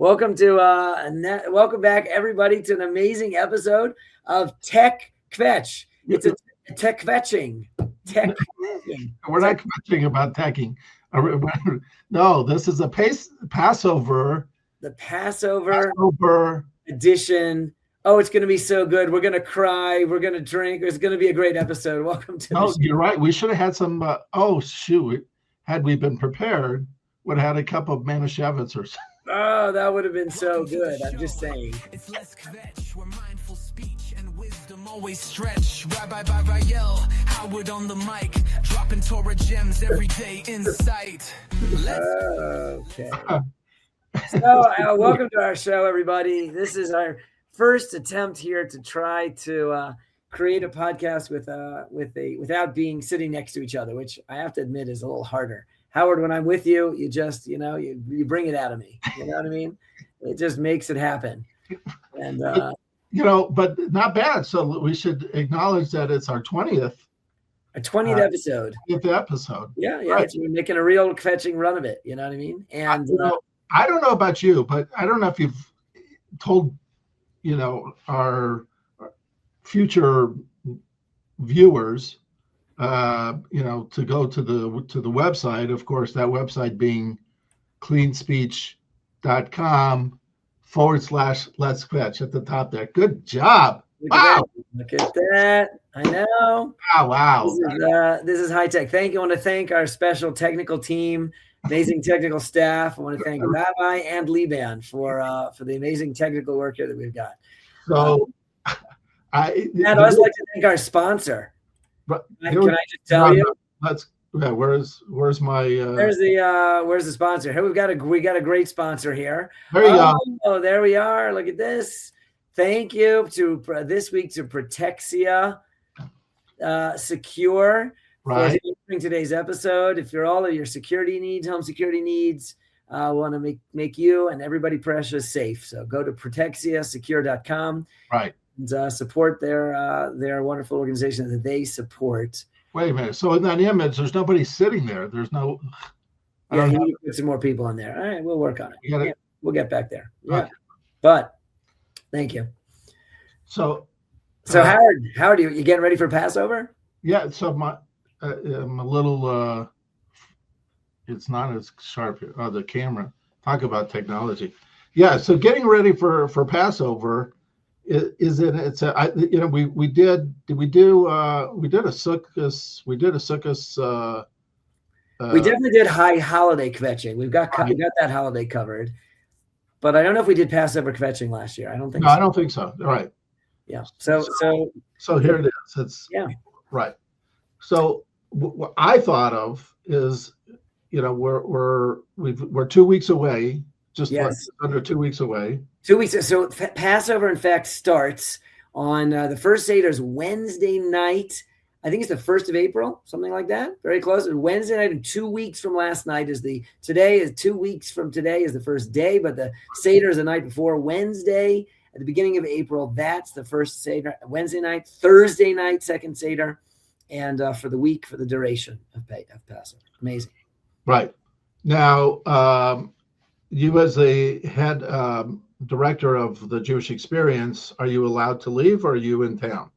Welcome back, everybody, to an amazing episode of Tech Kvetch. It's a tech kvetching. We're not kvetching about teching. No, this is a Passover. The Passover edition. Oh, it's going to be so good. We're going to cry. We're going to drink. It's going to be a great episode. Welcome to the show. You're right. We should have had some. Had we been prepared, would have had a cup of mishaps or something. Oh, that would have been so good. I'm just saying. It's less Kvetch, where mindful speech and wisdom always stretch. Rabbi by Rael, Howard on the mic, dropping Torah gems every day in sight. Okay. So, welcome to our show, everybody. This is our first attempt here to try to create a podcast without being sitting next to each other, which I have to admit is a little harder. Howard, when I'm with you, you just, you bring it out of me. You know what I mean? It just makes it happen. And, but not bad. So we should acknowledge that it's our 20th. A 20th episode. 20th episode. Yeah. Right. We're making a real kvetching run of it. You know what I mean? And I don't know about you, but I don't know if you've told, our future viewers, to go to the website, of course, that website being cleanspeech.com/let's kvetch at the top there. Good job. Wow. Look at that. I know. Oh, wow. This is high tech. I want to thank our special technical team, amazing technical staff. I want to thank Rabbi and Leban for the amazing technical work here that we've got. So I'd also like to thank our sponsor. Can I just tell you? Where's my? Where's the sponsor? Here we got a great sponsor here. There you go. Oh, there we are. Look at this. Thank you to this week to Protexia Secure for sponsoring today's episode. If you're all of your security needs, home security needs, want to make you and everybody precious safe. So go to protexiasecure.com. Right. And support their wonderful organization that they support. Wait a minute. So in that image, there's nobody sitting there. There's no. Yeah, you need to put some more people in there. All right, we'll work on it. We'll get back there. Yeah, okay. But thank you. So Howard, you getting ready for Passover? Yeah. So I'm a little. It's not as sharp here. Oh, the camera. Talk about technology. Yeah. So getting ready for Passover. We did a sukkahs. We definitely did high holiday kvetching. We got that holiday covered, but I don't know if we did Passover kvetching last year. I don't think. No, so. I don't think so. All right. Yeah. So here it is. It's right. So what I thought of is, we're 2 weeks away. Just under 2 weeks away. 2 weeks. So Passover, in fact, starts on the first Seder is Wednesday night. I think it's the 1st of April, something like that. Very close. Wednesday night, and 2 weeks from last night is 2 weeks from today is the first day, but the Seder is the night before. Wednesday at the beginning of April, that's the first Seder. Wednesday night, Thursday night, second Seder, and for the week, for the duration of Passover. Amazing. Right. Now, you as the head director of the Jewish Experience, are you allowed to leave, or are you in town?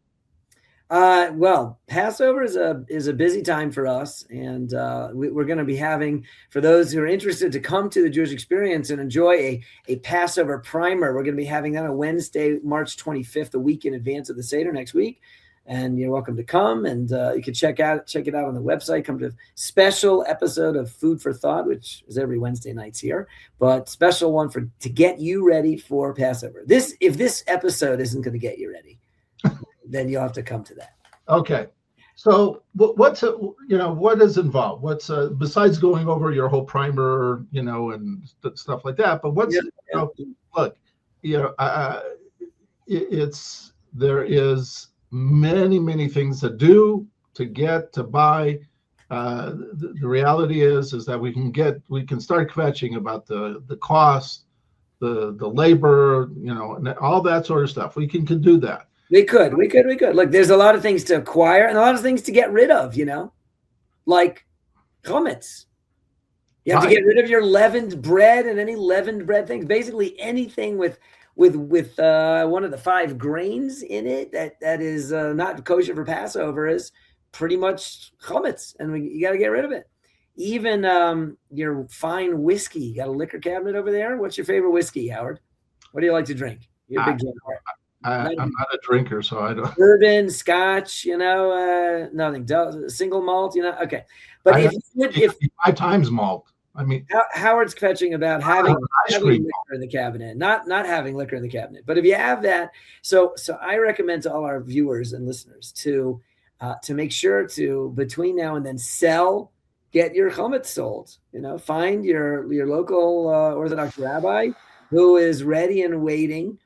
Well, Passover is a busy time for us, and we're going to be having, for those who are interested to come to the Jewish Experience and enjoy a Passover primer, we're going to be having that on Wednesday, March 25th, a week in advance of the Seder next week. And you're welcome to come, and you can check it out on the website. Come to a special episode of Food for Thought, which is every Wednesday nights here, but special one to get you ready for Passover. If this episode isn't going to get you ready, then you'll have to come to that. Okay. So what is involved? What's besides going over your whole primer, and stuff like that? But there is many things to do, to get, to buy. The reality is that we can start kvetching about the cost, the labor, and all that sort of stuff. We can do that. We could. Look, there's a lot of things to acquire and a lot of things to get rid of, like chametz. You have to get rid of your leavened bread and any leavened bread things. Basically, anything with one of the 5 grains in it that is not kosher for Passover is pretty much chametz, and you got to get rid of it. Even your fine whiskey. You got a liquor cabinet over there? What's your favorite whiskey, Howard? What do you like to drink? You're a big drinker. I'm not a drinker, so I don't. Bourbon, scotch, nothing. Single malt, okay. But if 5 times malt. I mean, Howard's kvetching about having liquor in the cabinet, not having liquor in the cabinet. But if you have that, so I recommend to all our viewers and listeners to make sure to, between now and then, get your chametz sold. Find your local Orthodox rabbi who is ready and waiting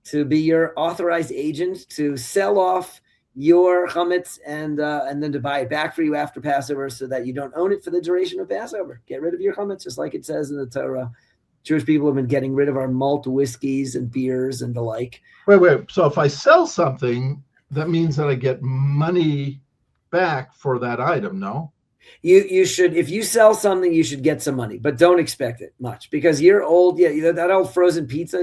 to be your authorized agent to sell off your chametz and then to buy it back for you after Passover, so that you don't own it for the duration of Passover. Get rid of your chametz, just like it says in the Torah. Jewish people have been getting rid of our malt whiskeys and beers and the like. Wait. So if I sell something, that means that I get money back for that item, no? You should, if you sell something, you should get some money, but don't expect it much, because you're old. Yeah, that old frozen pizza,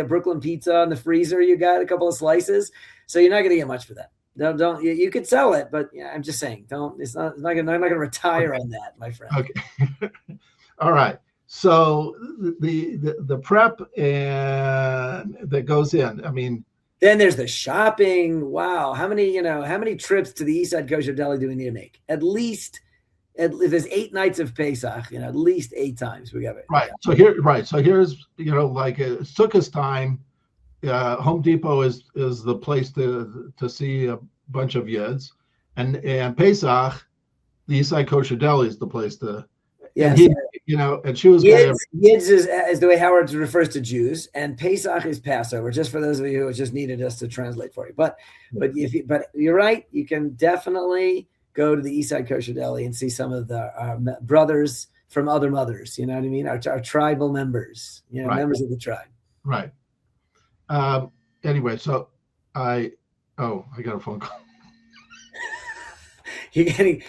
Brooklyn pizza in the freezer, you got a couple of slices, so you're not going to get much for that. Don't you could sell it, but I'm just saying, don't. I'm not going to retire on that, my friend. Okay. All right. So the prep and that goes in. I mean, then there's the shopping. Wow, how many trips to the East Side Kosher Deli do we need to make? At least, if there's 8 nights of Pesach, at least 8 times we got it. Right. So here's like it took us time. Home Depot is the place to see a bunch of yids, and Pesach, the East Side Kosher Deli is the place to. Yes. And she was yids is the way Howard refers to Jews, and Pesach is Passover. Just for those of you who just needed us to translate for you, but you're right. You can definitely go to the East Side Kosher Deli and see some of the brothers from other mothers. You know what I mean? Our tribal members. Right. Members of the tribe. Right. Anyway, so I got a phone call. He's getting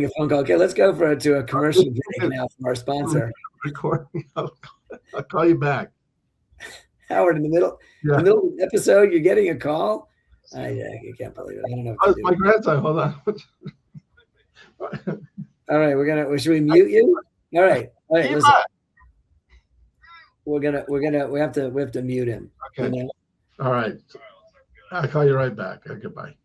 a phone call. Okay, let's go to a commercial break now from our sponsor. Recording. I'll call you back. Howard, in the middle of the episode, you're getting a call? I can't believe it. I don't know. My grandson. Hold on. All right, should we mute you? All right. Listen. We have to mute him. Okay. All right. I'll call you right back. Goodbye.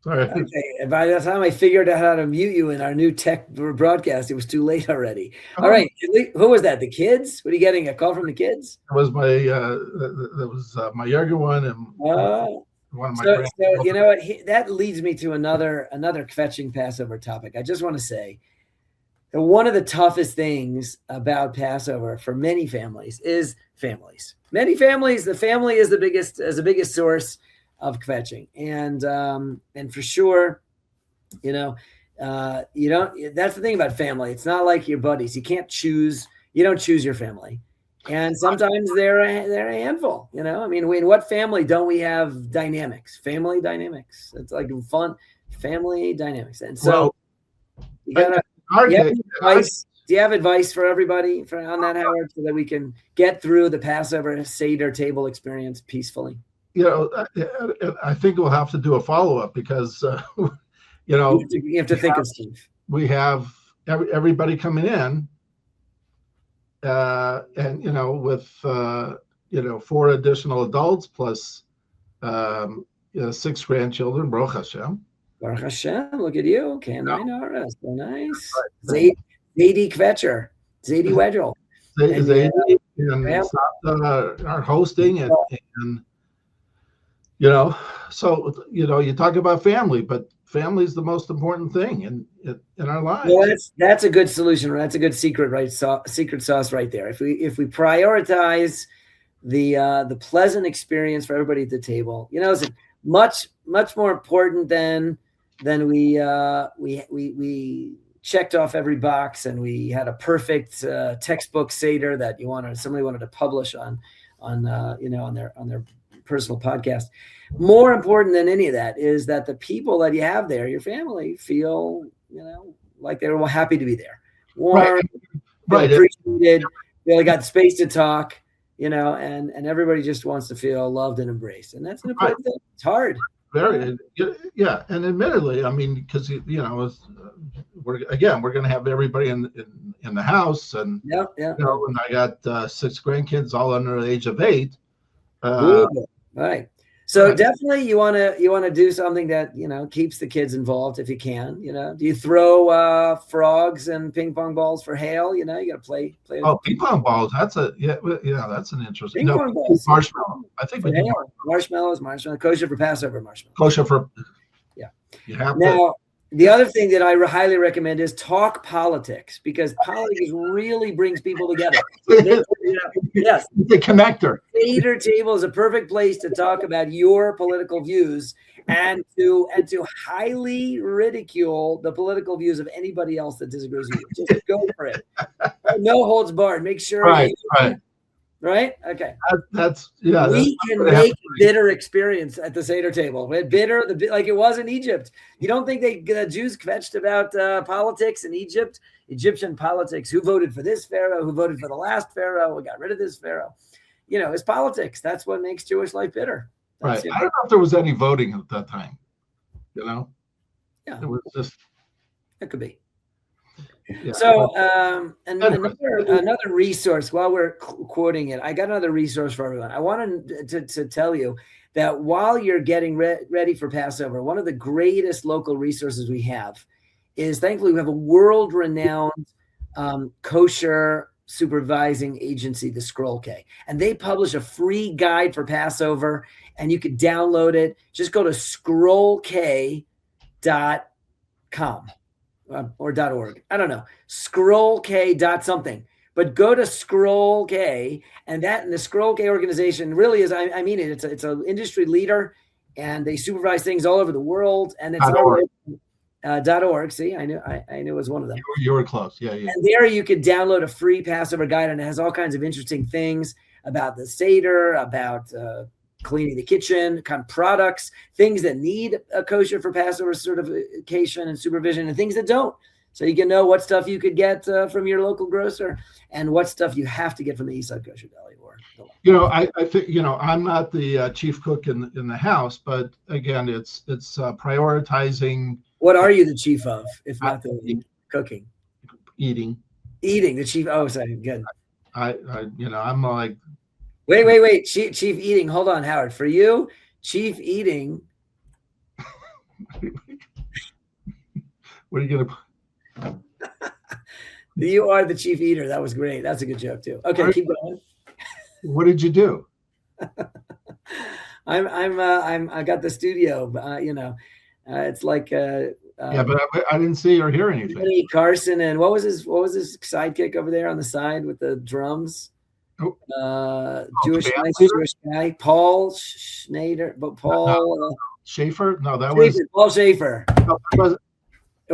Sorry. Okay. By the time I figured out how to mute you in our new tech broadcast, it was too late already. All right. Who was that? The kids? What are you getting? A call from the kids? It was my younger one and one of my so you know what? That leads me to another Kvetching Passover topic. I just want to say that one of the toughest things about Passover for many families is families. Many families, the family is the biggest source of kvetching, and for sure, you don't. That's the thing about family. It's not like your buddies. You don't choose your family, and sometimes they're a handful. I mean, in what family don't we have dynamics? Family dynamics. It's like fun family dynamics, and so you gotta. Do you have advice for everybody on that, Howard, so that we can get through the Passover Seder-table experience peacefully? I think we'll have to do a follow-up because, you have to think of stuff. We have everybody coming in, and with 4 additional adults plus 6 grandchildren. Baruch Hashem. Baruch Hashem. Look at you. Okay, so nice. Right. Zadie Kvetcher, Zadie Wedgle. Zadie and are hosting and so you talk about family, but family is the most important thing in our lives. Well, that's a good solution. That's a good secret, right? Secret sauce right there. If we prioritize the pleasant experience for everybody at the table, it's much more important than we checked off every box and we had a perfect textbook Seder that somebody wanted to publish on their personal podcast. More important than any of that is that the people that you have there, your family, feel like they were happy to be there, Right. warm, Right. appreciated. They got space to talk, and everybody just wants to feel loved and embraced, and that's an important thing. It's hard. Very, yeah, and admittedly, I mean, because we're going to have everybody in the house, and Yeah. and I got 6 grandkids, all under the age of 8. Right. So definitely you want to do something that, keeps the kids involved if you can, Do you throw frogs and ping pong balls for hail? You got to play. Oh, ping pong balls. That's that's an interesting. Ping pong balls. Marshmallow. I think we do. Marshmallows, kosher for Passover marshmallow. Kosher for. Yeah. You have now, the other thing that I highly recommend is talk politics, because politics really brings people together. Yes. The connector. Seder-table is a perfect place to talk about your political views and to highly ridicule the political views of anybody else that disagrees with you. Just go for it. No holds barred. Make sure. Right? Okay. We can make bitter experience at the Seder table. Bitter, like it was in Egypt. You don't think the Jews kvetched about politics in Egypt? Egyptian politics. Who voted for this pharaoh? Who voted for the last pharaoh? Who got rid of this pharaoh? It's politics. That's what makes Jewish life bitter. I don't know if there was any voting at that time. Yeah. It was just. It could be. Yeah. So, another resource, while we're quoting it, I got another resource for everyone. I wanted to tell you that while you're getting ready for Passover, one of the greatest local resources we have is, thankfully, we have a world-renowned kosher supervising agency, the Scroll K, and they publish a free guide for Passover, and you can download it. Just go to scrollk.com. Or .org. I don't know. Scrollk. something. But go to Scroll K, and the Scroll K organization really is, I mean it. It's an industry leader, and they supervise things all over the world. And it's .org. See, I knew it was one of them. You were close. Yeah. And there you could download a free Passover guide, and it has all kinds of interesting things about the Seder, about cleaning the kitchen, kind of products, things that need a kosher for Passover certification and supervision, and things that don't. So you can know what stuff you could get from your local grocer, and what stuff you have to get from the Eastside Kosher Deli. I think I'm not the chief cook in the house, but again, it's prioritizing. What are you the chief of, if not the cooking? Eating, the chief. Oh, sorry, good. I'm like. Wait. Chief eating. Hold on, Howard. For you, chief eating. What are you gonna? You are the chief eater. That was great. That's a good joke too. Okay, keep going. What did you do? I got the studio. It's like but I didn't see or hear anything. Johnny Carson, and what was his sidekick over there on the side with the drums? Jewish guy, Paul Schneider, but Paul Schaefer. No, that Schaefer, was Paul Schaefer. No,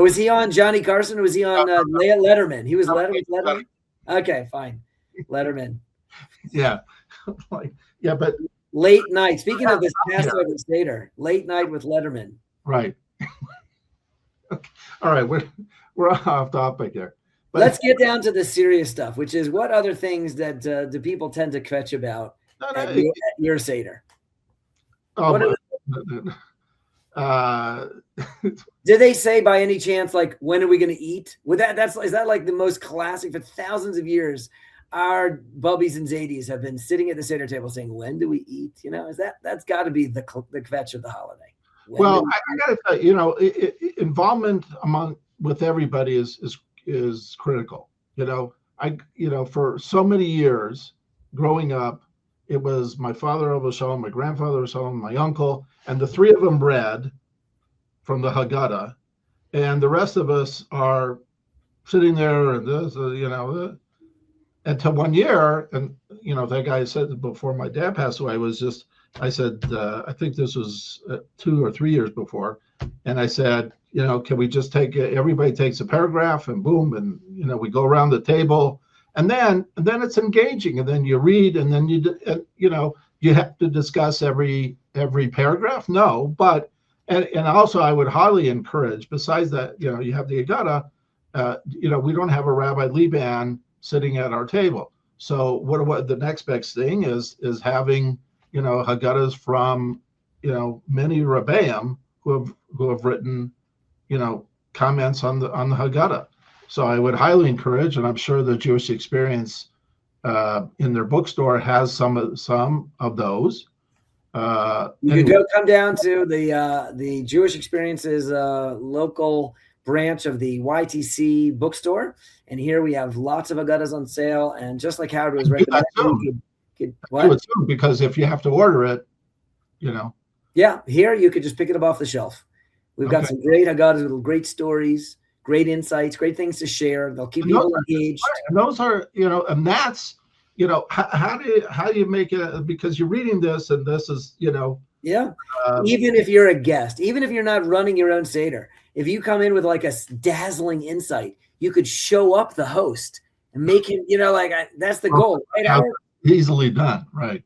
was he on Johnny Carson? Or was he on Letterman? He was Letterman. Okay, fine, Letterman. Yeah, but late night. Speaking of this Passover Seder, late night with Letterman. Right. Okay. All right, we're off topic there. But let's get down to the serious stuff, which is what other things that do people tend to kvetch about at your Seder? Did they say by any chance, like, when are we going to eat? Is that like the most classic for thousands of years? Our Bubbies and Zadies have been sitting at the Seder table saying, "When do we eat?" That's got to be the kvetch of the holiday. I got to tell you, involvement with everybody is critical. For so many years growing up, it was my father was home, my grandfather was home, my uncle, and the three of them read from the Haggadah, and the rest of us are sitting there and this, until one year, and that guy said before my dad passed away I said, I think this was 2 or 3 years before, and I said, can we just everybody takes a paragraph and boom, and we go around the table, and then it's engaging, and then you read, and then you have to discuss every paragraph. No, but and also I would highly encourage, besides that, you have the Haggadah, we don't have a Rabbi Leban sitting at our table. So what the next best thing is having, Haggadahs from, many Rabbeim who have written, comments on the Haggadah. So I would highly encourage, and I'm sure the Jewish Experience in their bookstore has some of those. You could come down to the Jewish Experience's local branch of the YTC bookstore, and here we have lots of Haggadahs on sale. And just like Howard was recommending, because if you have to order it, yeah, here you could just pick it up off the shelf. We've got some great Haggadahs with great stories, great insights, great things to share. They'll keep people engaged. And those are, and that's, how do you make it? Because you're reading this, and this is, yeah. Even if you're a guest, even if you're not running your own Seder, if you come in with like a dazzling insight, you could show up the host and make him, that's the goal. Right, easily done, right?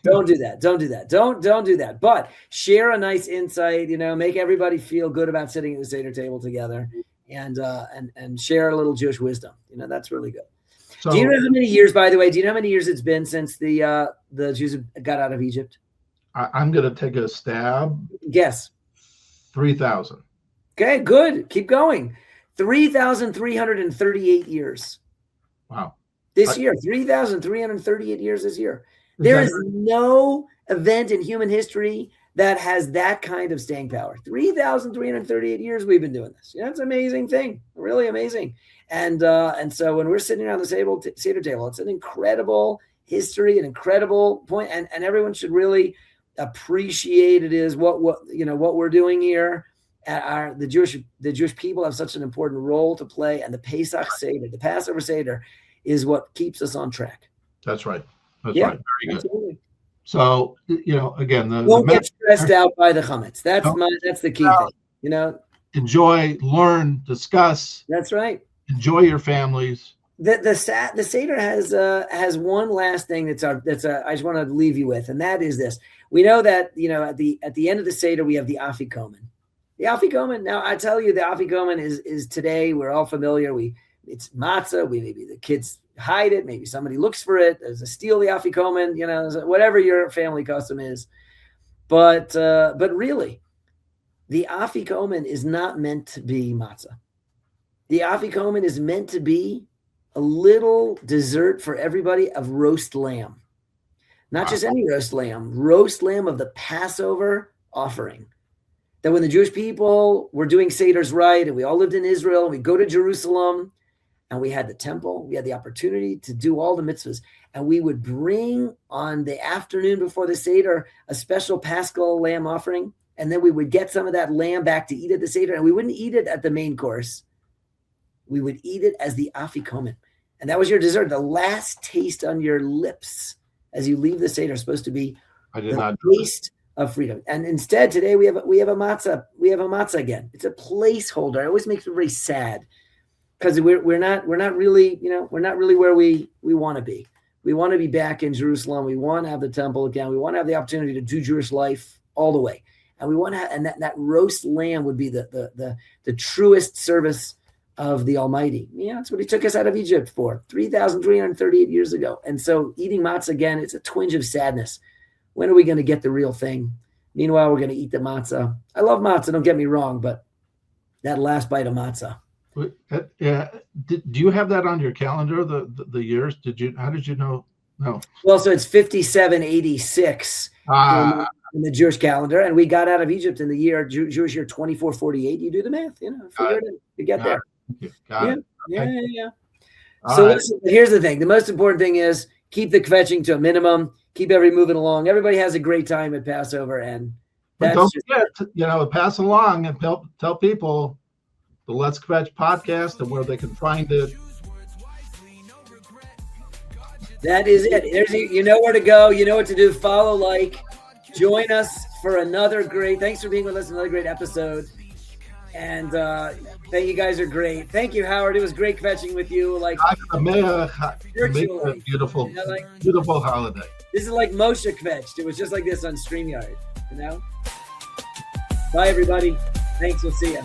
Don't do that. Don't do that. Don't do that. But share a nice insight, make everybody feel good about sitting at the Seder table together, and share a little Jewish wisdom. That's really good. So, do you know how many years, by the way, do you know how many years it's been since the Jews got out of Egypt? I'm going to take a stab. Guess. 3,000. Okay, good. Keep going. 3,338 years. Wow. This year, 3,338 years this year. There is no event in human history that has that kind of staying power. 3,338 years we've been doing this. It's an amazing thing, really amazing. And so when we're sitting around the Seder table, it's an incredible history, an incredible point, and everyone should really appreciate it. Is what we're doing here. The Jewish people have such an important role to play, and the Pesach Seder, the Passover Seder, is what keeps us on track. That's right. That's right. Very absolutely. Good. So, again, don't get stressed out by the chametz. That's the key thing. Enjoy, learn, discuss. That's right. Enjoy your families. The Seder has one last thing I just want to leave you with, and that is this. We know that at the end of the Seder we have the afikomen. The afikomen. Now I tell you, the afikomen is today. We're all familiar. It's matzah. Maybe the kids hide it. Maybe somebody looks for it. There's a steal the afikomen. Whatever your family custom is. But really, the afikomen is not meant to be matzah. The afikomen is meant to be a little dessert for everybody of roast lamb. Not just any roast lamb of the Passover offering. That when the Jewish people were doing Seders right, and we all lived in Israel, and we go to Jerusalem, and we had the temple, we had the opportunity to do all the mitzvahs, and we would bring on the afternoon before the Seder a special Paschal lamb offering, and then we would get some of that lamb back to eat at the Seder, and we wouldn't eat it at the main course. We would eat it as the afikomen. And that was your dessert. The last taste on your lips as you leave the Seder is supposed to be the taste of freedom. And instead, today we have a matzah. We have a matzah again. It's a placeholder. It always makes me very sad because we're not really where we want to be. We want to be back in Jerusalem. We want to have the temple again. We want to have the opportunity to do Jewish life all the way. And we want to have, and that roast lamb would be the truest service of the Almighty. That's what he took us out of Egypt for 3,338 years ago. And so eating matzah again, it's a twinge of sadness. When are we going to get the real thing? Meanwhile, we're going to eat the matzah. I love matzah, don't get me wrong, but that last bite of matzah. Yeah. Do you have that on your calendar, the years? How did you know? No. Well, so it's 5786 in the Jewish calendar, and we got out of Egypt in the Jewish year 2448. You do the math, figure it to get there. Yeah. So listen, here's the thing. The most important thing is keep the kvetching to a minimum. Keep moving along. Everybody has a great time at Passover, and don't forget, pass along and tell people the Let's Kvetch podcast and where they can find it. That is it. You know where to go. You know what to do. Follow, join us for another great. Thanks for being with us. Another great episode. And thank you guys are great. Thank you, Howard. It was great kvetching with you. Virtually. Beautiful, beautiful holiday. This is like Moshe Kvetched. It was just like this on StreamYard. Bye, everybody. Thanks. We'll see you.